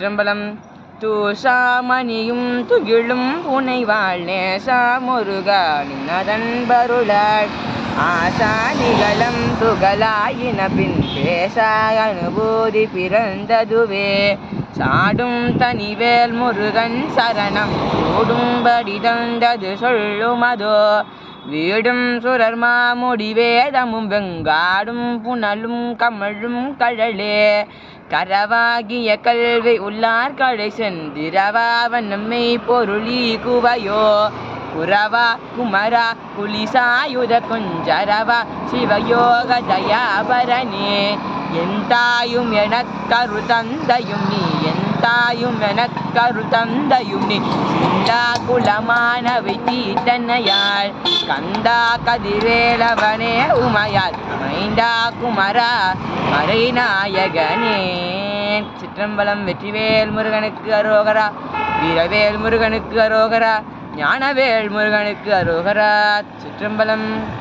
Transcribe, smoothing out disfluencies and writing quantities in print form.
சிற்றம்பலம். தூசாமணியும் துகிலும் புனைவாள் நேசா முருகா நின்னதன் பருளாள் ஆசா நிகழம் துகளாயின பின் பேசா அனுபூதி பிறந்ததுவே சாடும் தனிவேல் முருகன் சரணம் சூடும்படி தந்தது சொல்லுமதோ வீடும் சுரர்மா முடிவேதமும் வெங்காடும் புனலும் கமழும் கழலே கரவாகிய கல்வி உள்ளார் கடை செந்திரவாவன் நம்மை பொருளி குவையோ குரவா குமரா குலிசாயுத குஞ்சரவா சிவயோக தயாபரணே எந்தாயும் எனக்கரு தந்தையும் நீ எந்தாயும் எனக்கரு தந்தையும் நீ சிந்தா குலமானவை தீத்தனையாள் கந்தா கதிரேலவனே உமையாள் மைந்தா குமரா மறைநாயகனே. சிற்றம்பலம். வெற்றிவேல் முருகனுக்கு அரோகரா. வீரவேல் முருகனுக்கு அரோகரா. ஞானவேல் முருகனுக்கு அரோகரா. சிற்றம்பலம்.